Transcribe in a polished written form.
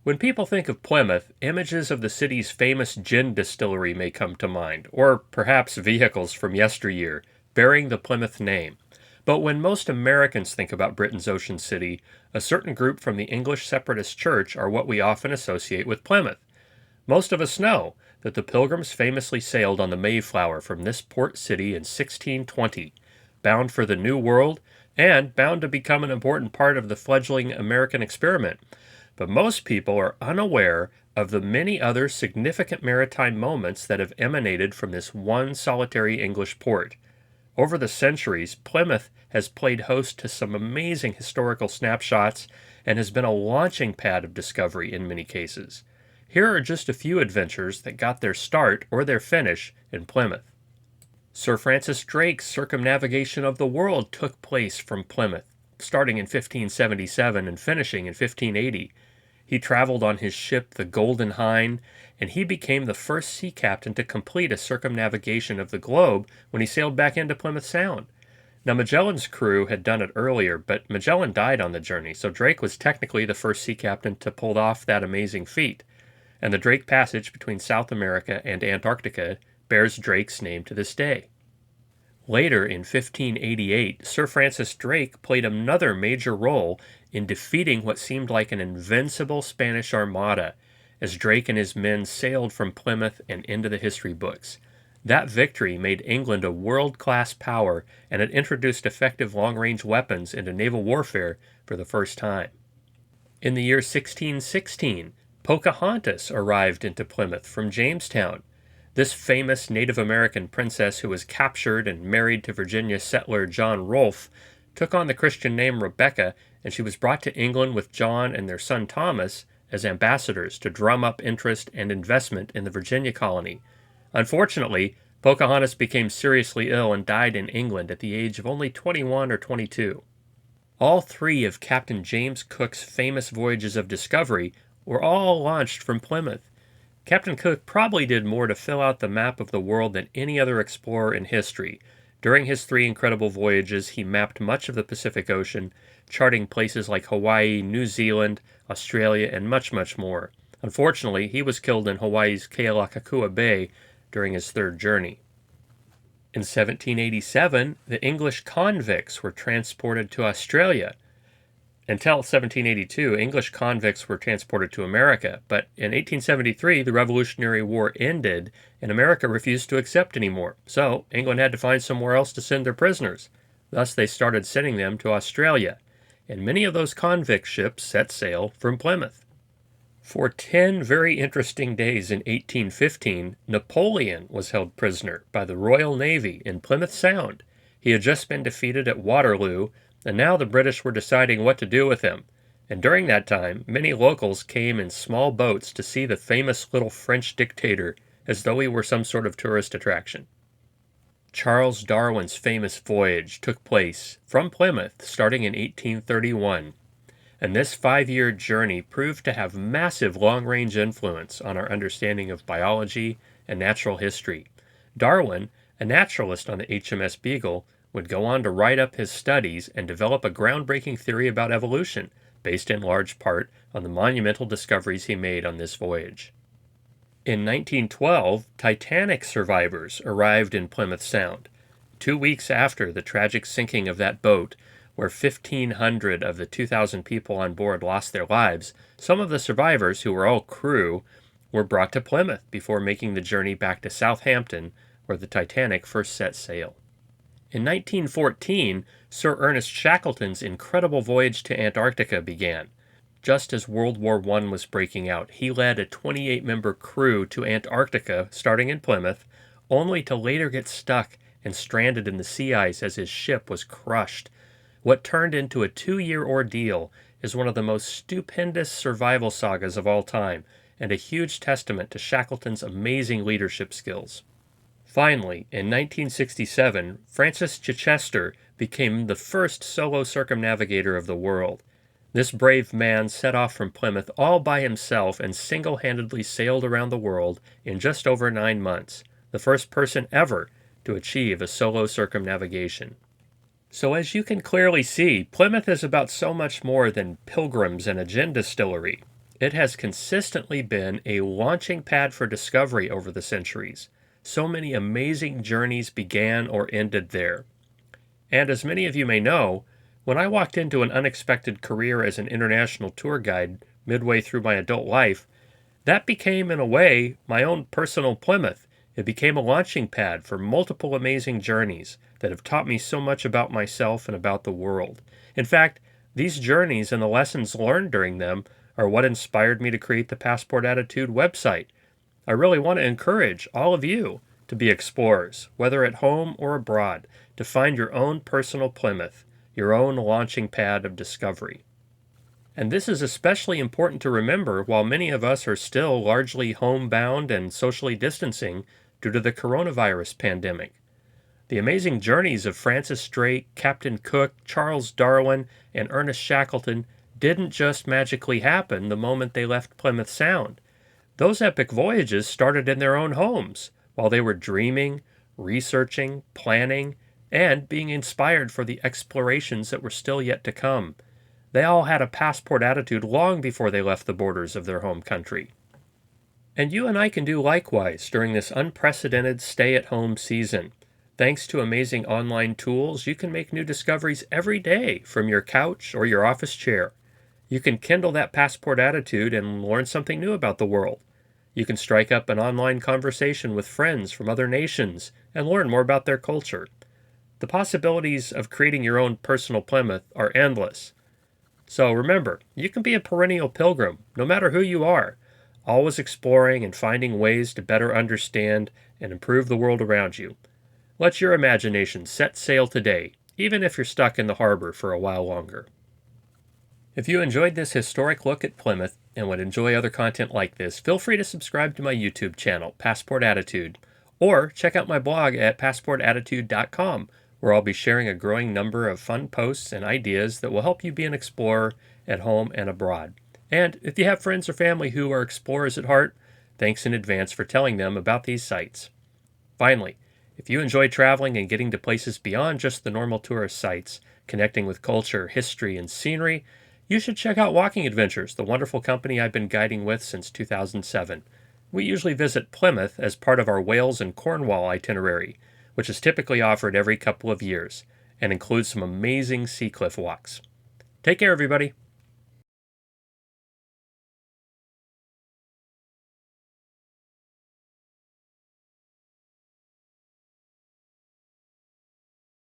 When people think of Plymouth, images of the city's famous gin distillery may come to mind, or perhaps vehicles from yesteryear bearing the Plymouth name. But when most Americans think about Britain's ocean city, a certain group from the English Separatist Church are what we often associate with Plymouth. Most of us know that the Pilgrims famously sailed on the Mayflower from this port city in 1620, bound for the New World and bound to become an important part of the fledgling American experiment. But most people are unaware of the many other significant maritime moments that have emanated from this one solitary English port. Over the centuries, Plymouth has played host to some amazing historical snapshots and has been a launching pad of discovery in many cases. Here are just a few adventures that got their start or their finish in Plymouth. Sir Francis Drake's circumnavigation of the world took place from Plymouth, starting in 1577 and finishing in 1580. He traveled on his ship, the Golden Hind, and he became the first sea captain to complete a circumnavigation of the globe when he sailed back into Plymouth Sound. Now, Magellan's crew had done it earlier, but Magellan died on the journey, so Drake was technically the first sea captain to pull off that amazing feat. And the Drake Passage between South America and Antarctica bears Drake's name to this day. Later, in 1588, Sir Francis Drake played another major role in defeating what seemed like an invincible Spanish armada as Drake and his men sailed from Plymouth and into the history books. That victory made England a world-class power, and it introduced effective long-range weapons into naval warfare for the first time. In the year 1616, Pocahontas arrived into Plymouth from Jamestown. This famous Native American princess who was captured and married to Virginia settler John Rolfe took on the Christian name Rebecca, and she was brought to England with John and their son Thomas as ambassadors to drum up interest and investment in the Virginia colony. Unfortunately, Pocahontas became seriously ill and died in England at the age of only 21 or 22. All three of Captain James Cook's famous voyages of discovery were all launched from Plymouth. Captain Cook probably did more to fill out the map of the world than any other explorer in history. During his three incredible voyages, he mapped much of the Pacific Ocean, charting places like Hawaii, New Zealand, Australia, and much, much more. Unfortunately, he was killed in Hawaii's Kealakekua Bay during his third journey. In 1787, the English convicts were transported to Australia. Until 1782, English convicts were transported to America, but in 1873, the Revolutionary War ended, and America refused to accept any more, so England had to find somewhere else to send their prisoners. Thus, they started sending them to Australia, and many of those convict ships set sail from Plymouth. For 10 very interesting days in 1815, Napoleon was held prisoner by the Royal Navy in Plymouth Sound. He had just been defeated at Waterloo, and now the British were deciding what to do with him. And during that time, many locals came in small boats to see the famous little French dictator as though he were some sort of tourist attraction. Charles Darwin's famous voyage took place from Plymouth starting in 1831. And this 5-year journey proved to have massive long-range influence on our understanding of biology and natural history. Darwin, a naturalist on the HMS Beagle, would go on to write up his studies and develop a groundbreaking theory about evolution, based in large part on the monumental discoveries he made on this voyage. In 1912, Titanic survivors arrived in Plymouth Sound. 2 weeks after the tragic sinking of that boat, where 1,500 of the 2,000 people on board lost their lives, some of the survivors, who were all crew, were brought to Plymouth before making the journey back to Southampton, where the Titanic first set sail. In 1914, Sir Ernest Shackleton's incredible voyage to Antarctica began. Just as World War I was breaking out, he led a 28-member crew to Antarctica, starting in Plymouth, only to later get stuck and stranded in the sea ice as his ship was crushed. What turned into a 2-year ordeal is one of the most stupendous survival sagas of all time, and a huge testament to Shackleton's amazing leadership skills. Finally, in 1967, Francis Chichester became the first solo circumnavigator of the world. This brave man set off from Plymouth all by himself and single-handedly sailed around the world in just over 9 months, the first person ever to achieve a solo circumnavigation. So as you can clearly see, Plymouth is about so much more than pilgrims and a gin distillery. It has consistently been a launching pad for discovery over the centuries. So many amazing journeys began or ended there. And as many of you may know, when I walked into an unexpected career as an international tour guide midway through my adult life, that became, in a way, my own personal Plymouth. It became a launching pad for multiple amazing journeys that have taught me so much about myself and about the world. In fact, these journeys and the lessons learned during them are what inspired me to create the Passport Attitude website. I really want to encourage all of you to be explorers, whether at home or abroad, to find your own personal Plymouth, your own launching pad of discovery. And this is especially important to remember while many of us are still largely homebound and socially distancing due to the coronavirus pandemic. The amazing journeys of Francis Drake, Captain Cook, Charles Darwin, and Ernest Shackleton didn't just magically happen the moment they left Plymouth Sound. Those epic voyages started in their own homes while they were dreaming, researching, planning, and being inspired for the explorations that were still yet to come. They all had a passport attitude long before they left the borders of their home country. And you and I can do likewise during this unprecedented stay-at-home season. Thanks to amazing online tools, you can make new discoveries every day from your couch or your office chair. You can kindle that passport attitude and learn something new about the world. You can strike up an online conversation with friends from other nations and learn more about their culture. The possibilities of creating your own personal Plymouth are endless. So remember, you can be a perennial pilgrim, no matter who you are, always exploring and finding ways to better understand and improve the world around you. Let your imagination set sail today, even if you're stuck in the harbor for a while longer. If you enjoyed this historic look at Plymouth and would enjoy other content like this, feel free to subscribe to my YouTube channel, Passport Attitude, or check out my blog at passportattitude.com, where I'll be sharing a growing number of fun posts and ideas that will help you be an explorer at home and abroad. And if you have friends or family who are explorers at heart, thanks in advance for telling them about these sites. Finally, if you enjoy traveling and getting to places beyond just the normal tourist sites, connecting with culture, history, and scenery, you should check out Walking Adventures, the wonderful company I've been guiding with since 2007. We usually visit Plymouth as part of our Wales and Cornwall itinerary, which is typically offered every couple of years, and includes some amazing sea cliff walks. Take care, everybody.